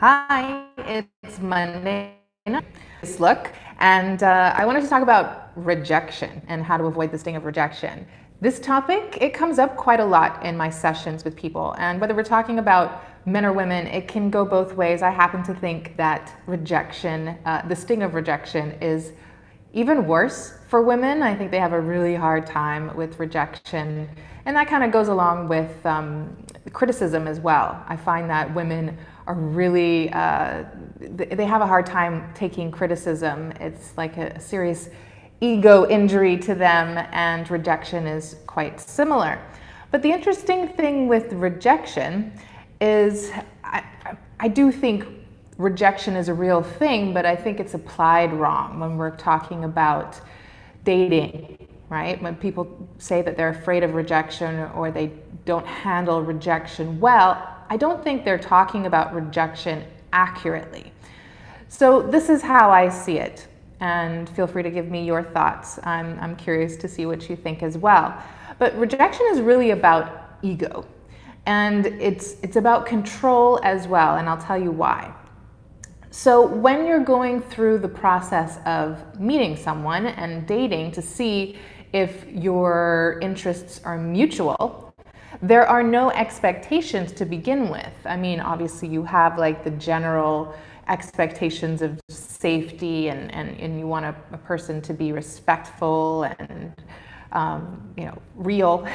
Hi, it's Monday night. Look, and I wanted to talk about rejection and how to avoid the sting of rejection. This topic, it comes up quite a lot in my sessions with people, and whether we're talking about men or women, it can go both ways. I happen to think that rejection, the sting of rejection, is even worse for women. I think they have a really hard time with rejection, and that kind of goes along with criticism as well. I find that women are really, they have a hard time taking criticism. It's like a serious ego injury to them, and rejection is quite similar. But the interesting thing with rejection is I do think rejection is a real thing, but I think it's applied wrong when we're talking about dating, right? When people say that they're afraid of rejection or they don't handle rejection well, I don't think they're talking about rejection accurately. So this is how I see it, and feel free to give me your thoughts. I'm curious to see what you think as well. But rejection is really about ego, and it's about control as well, and I'll tell you why. So when you're going through the process of meeting someone and dating to see if your interests are mutual, there are no expectations to begin with. I mean, obviously you have like the general expectations of safety and you want a person to be respectful and real.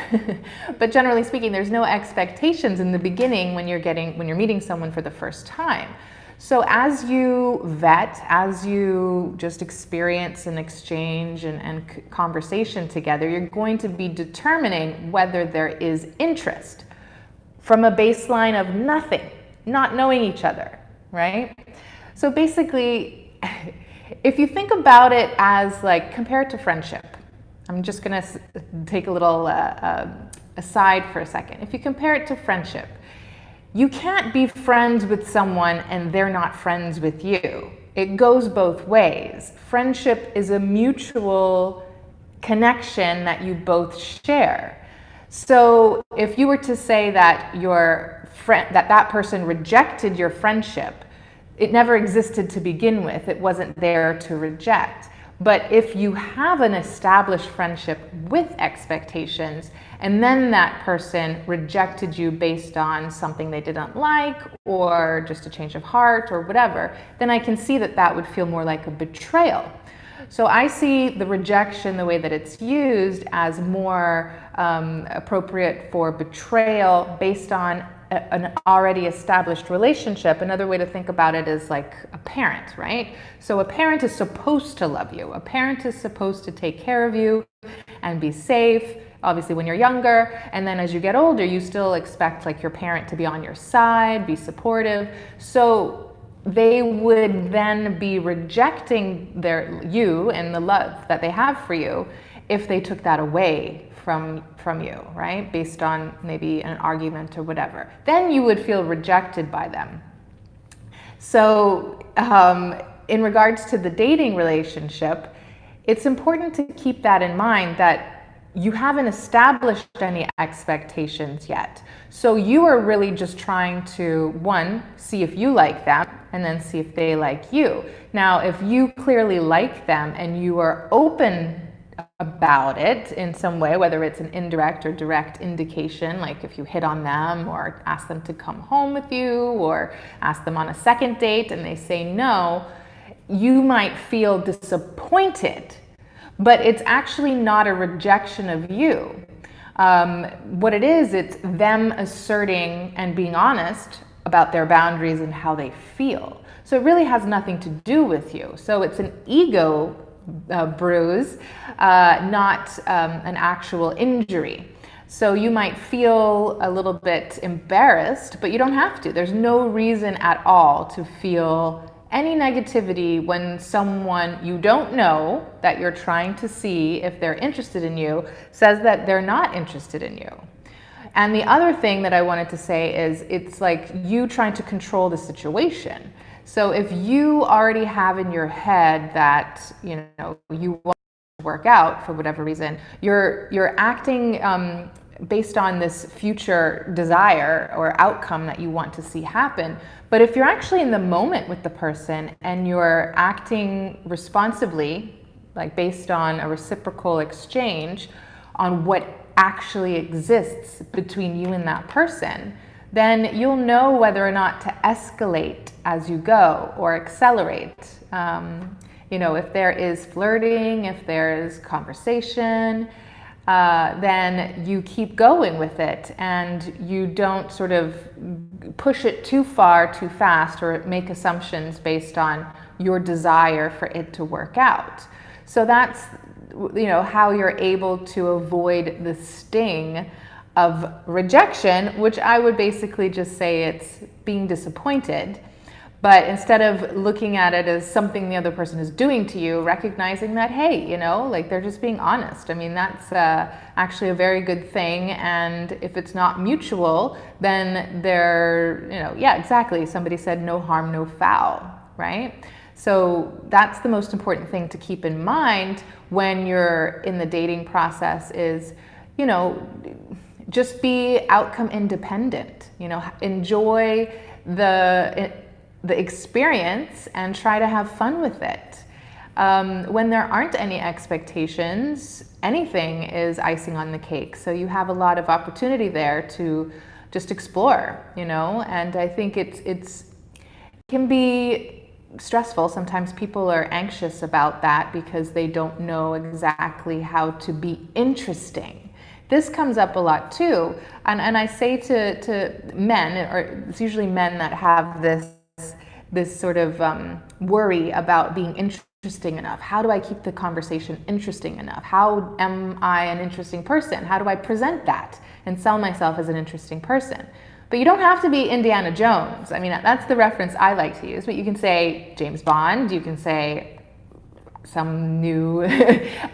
But generally speaking, there's no expectations in the beginning when you're meeting someone for the first time. So as you vet, as you just experience and exchange and conversation together, you're going to be determining whether there is interest from a baseline of nothing, not knowing each other, right? So basically, if you think about it as like, compare it to friendship. I'm just gonna take a little aside for a second. If you compare it to friendship, you can't be friends with someone and they're not friends with you. It goes both ways. Friendship is a mutual connection that you both share. So if you were to say that that person rejected your friendship, it never existed to begin with. It wasn't there to reject. But if you have an established friendship with expectations, and then that person rejected you based on something they didn't like, or just a change of heart, or whatever, then I can see that that would feel more like a betrayal. So I see the rejection, the way that it's used, as more appropriate for betrayal based on an already established relationship. Another way to think about it is like a parent, right? So a parent is supposed to love you. A parent is supposed to take care of you and be safe, obviously when you're younger. And then as you get older, you still expect like your parent to be on your side, be supportive. So they would then be rejecting you and the love that they have for you if they took that away from you, right? Based on maybe an argument or whatever. Then you would feel rejected by them. So in regards to the dating relationship, it's important to keep that in mind, that you haven't established any expectations yet. So you are really just trying to, one, see if you like them, and then see if they like you. Now, if you clearly like them and you are open about it in some way, whether it's an indirect or direct indication, like if you hit on them or ask them to come home with you or ask them on a second date and they say no, you might feel disappointed, but it's actually not a rejection of you. What it is, it's them asserting and being honest about their boundaries and how they feel. So it really has nothing to do with you. So it's an ego bruise, not an actual injury. So you might feel a little bit embarrassed, but you don't have to. There's no reason at all to feel any negativity when someone you don't know, that you're trying to see if they're interested in you, says that they're not interested in you. And the other thing that I wanted to say is, it's like you trying to control the situation. So if you already have in your head that, you want to work out for whatever reason, you're acting based on this future desire or outcome that you want to see happen. But if you're actually in the moment with the person and you're acting responsibly, like based on a reciprocal exchange on what actually exists between you and that person, then you'll know whether or not to escalate as you go or accelerate. If there is flirting, if there is conversation, then you keep going with it and you don't sort of push it too far too fast or make assumptions based on your desire for it to work out. So that's how you're able to avoid the sting of rejection, which I would basically just say it's being disappointed. But instead of looking at it as something the other person is doing to you, recognizing that, hey, they're just being honest. I mean, that's actually a very good thing. And if it's not mutual, then exactly. Somebody said no harm, no foul, right? So that's the most important thing to keep in mind when you're in the dating process is, just be outcome independent, enjoy the experience and try to have fun with it. When there aren't any expectations, anything is icing on the cake. So you have a lot of opportunity there to just explore, and I think it can be stressful. Sometimes people are anxious about that because they don't know exactly how to be interesting. This comes up a lot too, and I say to men, or it's usually men that have this sort of worry about being interesting enough. How do I keep the conversation interesting enough? How am I an interesting person? How do I present that and sell myself as an interesting person? But you don't have to be Indiana Jones. I mean, that's the reference I like to use, but you can say James Bond, you can say some new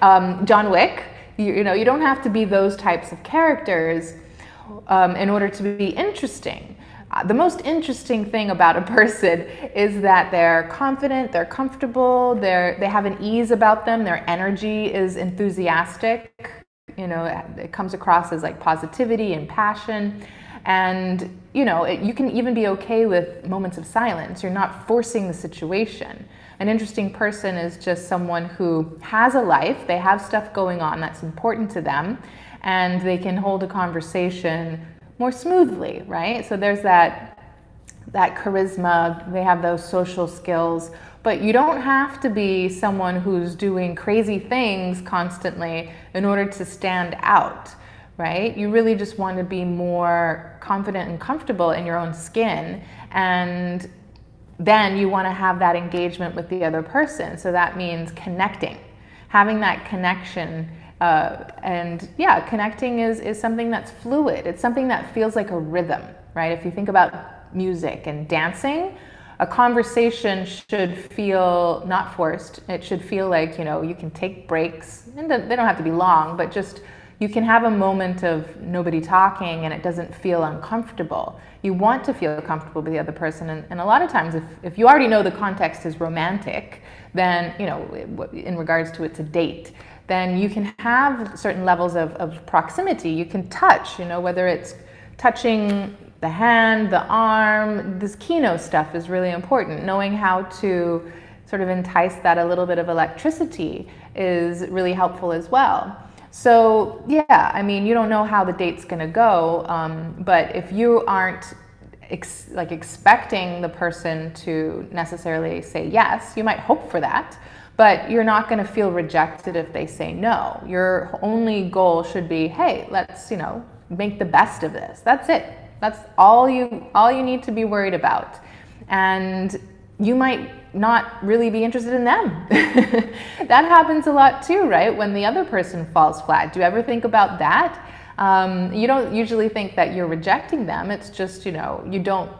John Wick. You don't have to be those types of characters in order to be interesting. The most interesting thing about a person is that they're confident, they're comfortable, they have an ease about them, their energy is enthusiastic, it comes across as like positivity and passion. And, you can even be okay with moments of silence. You're not forcing the situation. An interesting person is just someone who has a life, they have stuff going on that's important to them, and they can hold a conversation more smoothly, right? So there's that charisma, they have those social skills, but you don't have to be someone who's doing crazy things constantly in order to stand out, right? You really just want to be more confident and comfortable in your own skin, and then you want to have that engagement with the other person. So that means connecting, having that connection. Connecting is something that's fluid. It's something that feels like a rhythm, right? If you think about music and dancing, a conversation should feel not forced. It should feel like, you can take breaks, and they don't have to be long, but just you can have a moment of nobody talking and it doesn't feel uncomfortable. You want to feel comfortable with the other person. And a lot of times, if you already know the context is romantic, then, in regards to it's a date, then you can have certain levels of proximity. You can touch, whether it's touching the hand, the arm. This Kino stuff is really important. Knowing how to sort of entice that a little bit of electricity is really helpful as well. So you don't know how the date's gonna go, but if you aren't expecting the person to necessarily say yes, you might hope for that, but you're not gonna feel rejected if they say no. Your only goal should be, hey, let's make the best of this. That's it. That's all you need to be worried about. And you might not really be interested in them. That happens a lot too, right? When the other person falls flat. Do you ever think about that? You don't usually think that you're rejecting them. It's just, you don't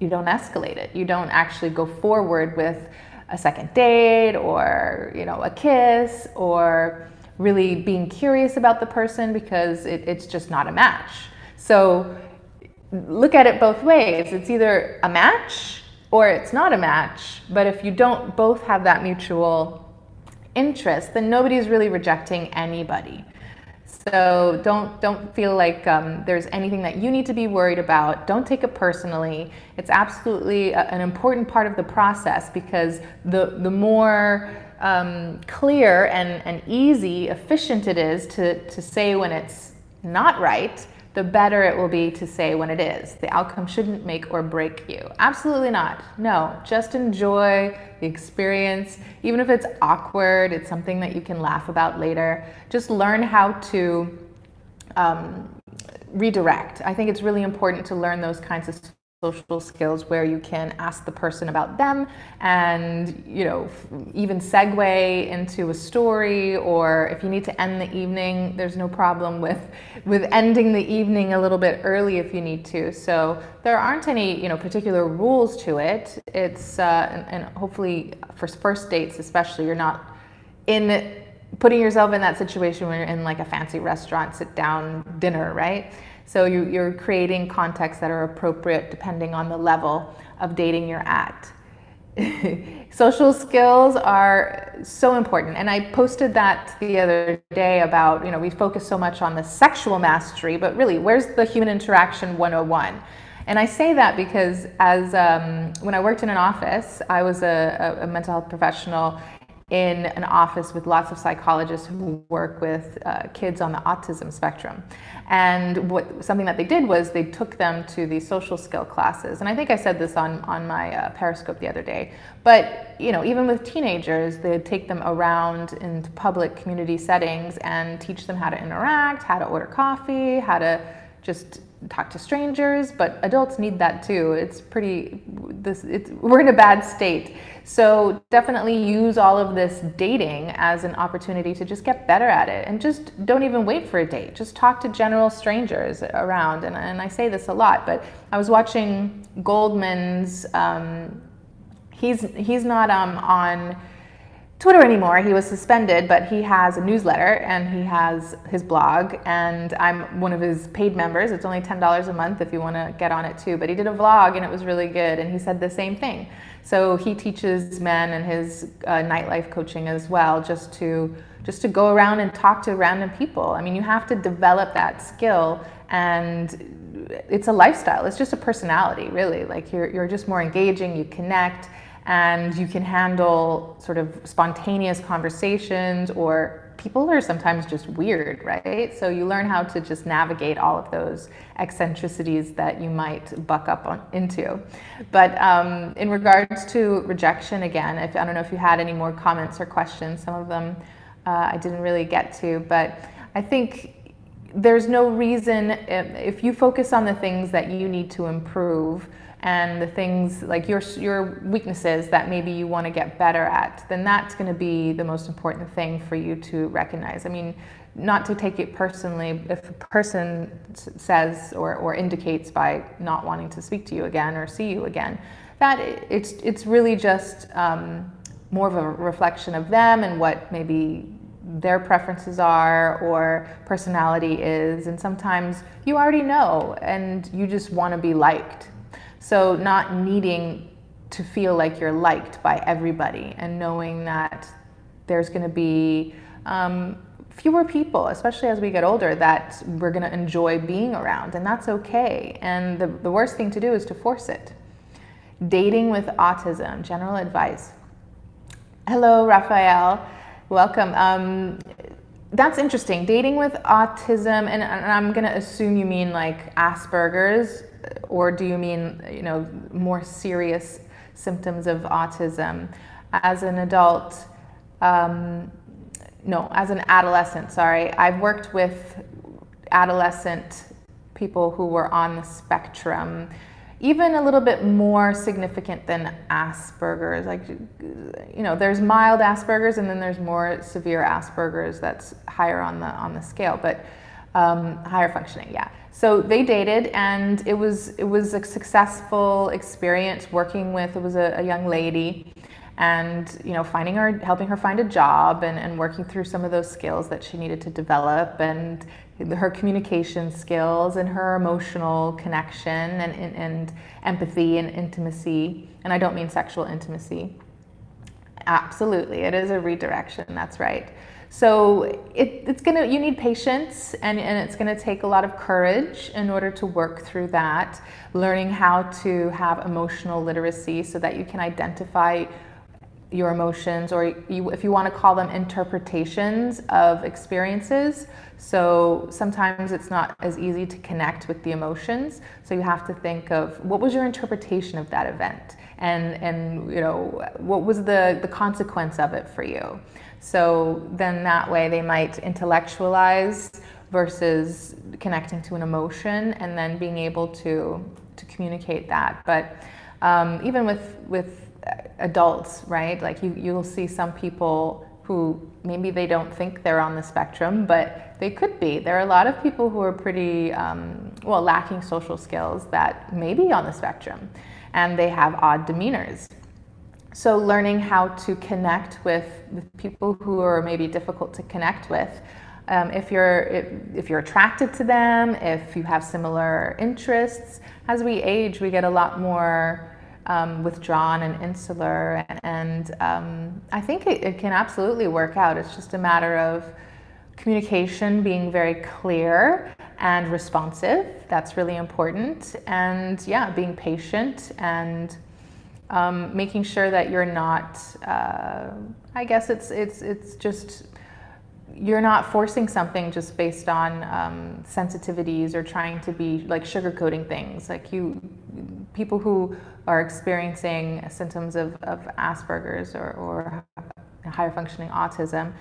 escalate it. You don't actually go forward with a second date or, a kiss or really being curious about the person because it's just not a match. So look at it both ways. It's either a match or it's not a match, but if you don't both have that mutual interest, then nobody's really rejecting anybody. So don't feel like there's anything that you need to be worried about. Don't take it personally. It's absolutely an important part of the process, because the more clear and easy, efficient it is to say when it's not right, the better it will be to say when it is. The outcome shouldn't make or break you. Absolutely not. No, just enjoy the experience. Even if it's awkward, it's something that you can laugh about later. Just learn how to redirect. I think it's really important to learn those kinds of social skills where you can ask the person about them and, even segue into a story, or if you need to end the evening, there's no problem with ending the evening a little bit early if you need to. So there aren't any, particular rules to it. It's, and hopefully for first dates especially, you're not putting yourself in that situation when you're in like a fancy restaurant, sit down dinner, right? So you're creating contexts that are appropriate depending on the level of dating you're at. Social skills are so important. And I posted that the other day about, we focus so much on the sexual mastery, but really, where's the human interaction 101? And I say that because when I worked in an office, I was a mental health professional in an office with lots of psychologists who work with kids on the autism spectrum. And something that they did was they took them to these social skill classes. And I think I said this on my Periscope the other day. But even with teenagers, they'd take them around into public community settings and teach them how to interact, how to order coffee, how to just talk to strangers. But adults need that too. We're in a bad state. So definitely use all of this dating as an opportunity to just get better at it, and just don't even wait for a date. Just talk to general strangers around. And I say this a lot, but I was watching Goldman's, he's not on Twitter anymore. He was suspended, but he has a newsletter and he has his blog, and I'm one of his paid members. It's only $10 a month if you want to get on it too. But he did a vlog and it was really good, and he said the same thing. So he teaches men in his nightlife coaching as well, just to go around and talk to random people. I mean, you have to develop that skill, and it's a lifestyle. It's just a personality, really. Like you're just more engaging, you connect, and you can handle sort of spontaneous conversations, or people are sometimes just weird, right? So you learn how to just navigate all of those eccentricities that you might buck up into. But in regards to rejection, again, I don't know if you had any more comments or questions. Some of them I didn't really get to, but I think there's no reason, if you focus on the things that you need to improve, and the things like your weaknesses that maybe you want to get better at, then that's going to be the most important thing for you to recognize. I mean, not to take it personally if a person says or indicates by not wanting to speak to you again or see you again, that it's really just more of a reflection of them and what maybe their preferences are or personality is. And sometimes you already know and you just want to be liked. So not needing to feel like you're liked by everybody, and knowing that there's going to be fewer people, especially as we get older, that we're going to enjoy being around, and that's okay. And the worst thing to do is to force it. Dating with autism, general advice. Hello, Raphael. Welcome. That's interesting. Dating with autism, and I'm going to assume you mean like Asperger's, or do you mean, more serious symptoms of autism? As an adult, no, as an adolescent, sorry. I've worked with adolescent people who were on the spectrum, even a little bit more significant than Asperger's. Like, there's mild Asperger's, and then there's more severe Asperger's that's higher on the scale, but higher functioning, yeah. So they dated, and it was a successful experience working with. It was a young lady, and helping her find a job, and working through some of those skills that she needed to develop, and her communication skills, and her emotional connection, and empathy and intimacy. And I don't mean sexual intimacy. Absolutely, it is a redirection. That's right. So you need patience, and it's gonna take a lot of courage in order to work through that, learning how to have emotional literacy so that you can identify your emotions, or if you want to call them, interpretations of experiences. So sometimes it's not as easy to connect with the emotions. So you have to think of, what was your interpretation of that event? And what was the consequence of it for you? So then that way they might intellectualize versus connecting to an emotion, and then being able to communicate that. But even with adults, right? Like you'll see some people who maybe they don't think they're on the spectrum, but they could be. There are a lot of people who are pretty, lacking social skills that may be on the spectrum, and they have odd demeanors. So learning how to connect with people who are maybe difficult to connect with, if you're attracted to them, if you have similar interests. As we age, we get a lot more withdrawn and insular, and I think it can absolutely work out. It's just a matter of communication being very clear and responsive. That's really important. And being patient, and making sure that you're not, I guess it's just, you're not forcing something just based on sensitivities, or trying to be like sugarcoating things. Like people who are experiencing symptoms of Asperger's or higher functioning autism,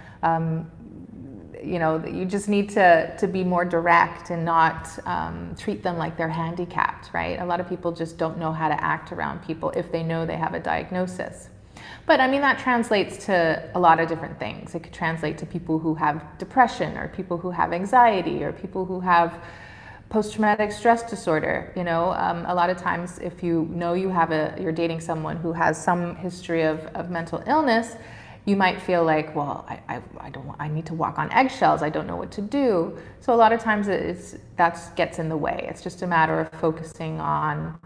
you just need to be more direct and not treat them like they're handicapped, right? A lot of people just don't know how to act around people if they know they have a diagnosis. But I mean, that translates to a lot of different things. It could translate to people who have depression, or people who have anxiety, or people who have post-traumatic stress disorder. A lot of times, if you're dating someone who has some history of mental illness, you might feel like, well, I need to walk on eggshells. I don't know what to do. So a lot of times that gets in the way. It's just a matter of focusing on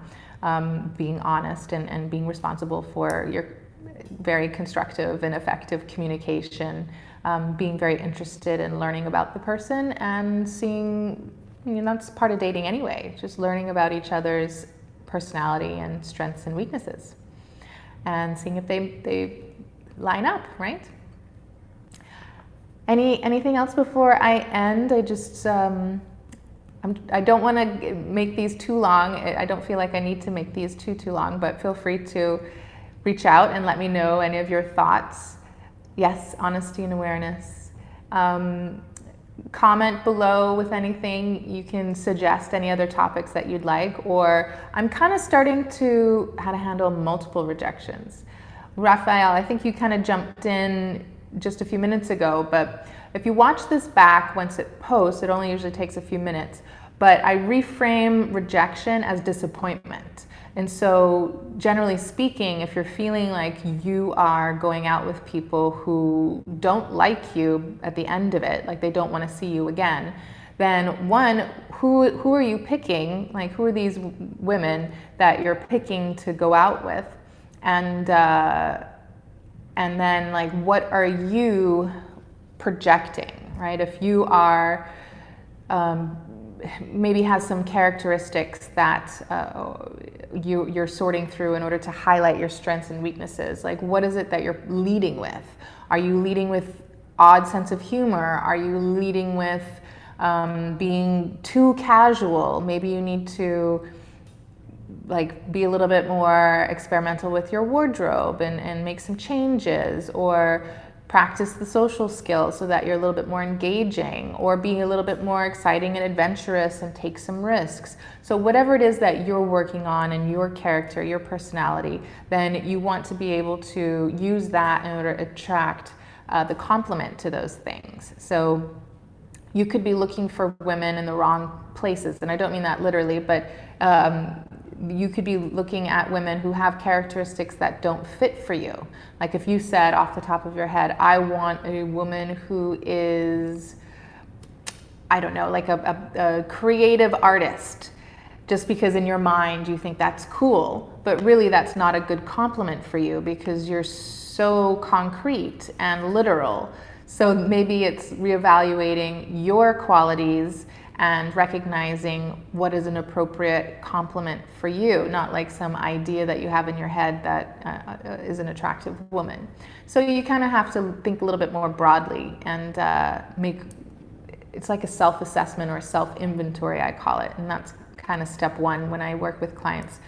being honest and being responsible for your very constructive and effective communication, being very interested in learning about the person, and seeing, that's part of dating anyway, just learning about each other's personality and strengths and weaknesses, and seeing if they line up, right? Anything else before I end? I just I don't want to make these too long. I don't feel like I need to make these too long, but feel free to reach out and let me know any of your thoughts. Yes, honesty and awareness. Comment below with anything. You can suggest any other topics that you'd like, or I'm kind of starting how to handle multiple rejections. Raphael, I think you kind of jumped in just a few minutes ago, but if you watch this back once it posts, it only usually takes a few minutes, but I reframe rejection as disappointment. And so generally speaking, if you're feeling like you are going out with people who don't like you at the end of it, like they don't want to see you again, then one, who are you picking? Like, who are these women that you're picking to go out with? And then, like, what are you projecting, right? If you are maybe has some characteristics that you're sorting through in order to highlight your strengths and weaknesses. Like, what is it that you're leading with? Are you leading with odd sense of humor? Are you leading with being too casual? Maybe you need to be a little bit more experimental with your wardrobe and make some changes, or practice the social skills so that you're a little bit more engaging, or be a little bit more exciting and adventurous and take some risks. So whatever it is that you're working on in your character, your personality, then you want to be able to use that in order to attract the complement to those things. So you could be looking for women in the wrong places, and I don't mean that literally, but you could be looking at women who have characteristics that don't fit for you. Like if you said off the top of your head, I want a woman who is, I don't know, like a creative artist, just because in your mind you think that's cool, but really that's not a good compliment for you because you're so concrete and literal. So maybe it's reevaluating your qualities and recognizing what is an appropriate compliment for you, not like some idea that you have in your head that is an attractive woman. So you kind of have to think a little bit more broadly and it's like a self-assessment or self-inventory, I call it. And that's kind of step one when I work with clients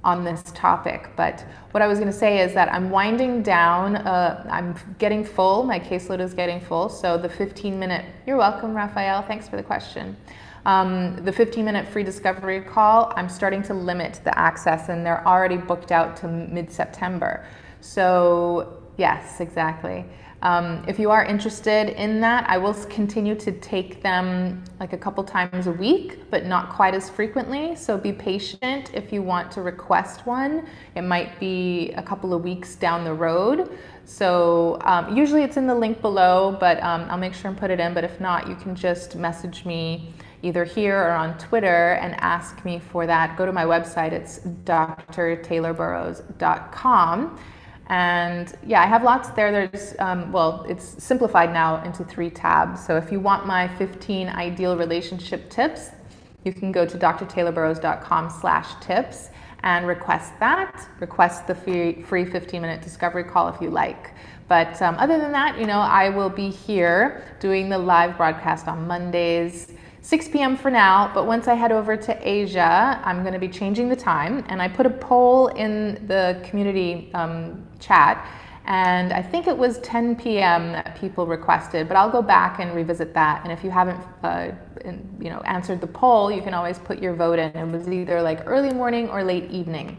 on this topic. But what I was going to say is that I'm winding down. I'm getting full. My caseload is getting full. So the 15-minute, you're welcome, Raphael. Thanks for the question. The 15-minute free discovery call, I'm starting to limit the access, and they're already booked out to mid-September. So yes, exactly. If you are interested in that, I will continue to take them like a couple times a week, but not quite as frequently. So be patient if you want to request one. It might be a couple of weeks down the road. So usually it's in the link below, but I'll make sure and put it in. But if not, you can just message me either here or on Twitter and ask me for that. Go to my website. It's drtaylorburrows.com. And yeah, I have lots there. There's, well, it's simplified now into 3 tabs. So if you want my 15 ideal relationship tips, you can go to drtaylorburrows.com/tips and request that. Request the free 15-minute discovery call if you like. But other than that, I will be here doing the live broadcast on Mondays, 6 p.m. for now, but once I head over to Asia, I'm going to be changing the time, and I put a poll in the community chat, and I think it was 10 p.m. that people requested, but I'll go back and revisit that. And if you haven't answered the poll, you can always put your vote in. It was either like early morning or late evening.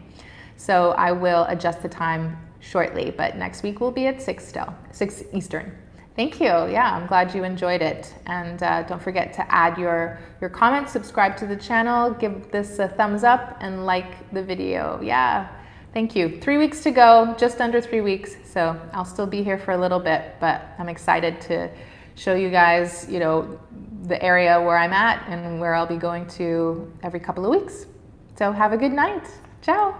So I will adjust the time shortly, but next week will be at 6 Eastern. Thank you. Yeah, I'm glad you enjoyed it. And don't forget to add your comments, subscribe to the channel, give this a thumbs up, and like the video. Yeah, thank you. 3 weeks to go, just under 3 weeks. So I'll still be here for a little bit, but I'm excited to show you guys, the area where I'm at and where I'll be going to every couple of weeks. So have a good night. Ciao.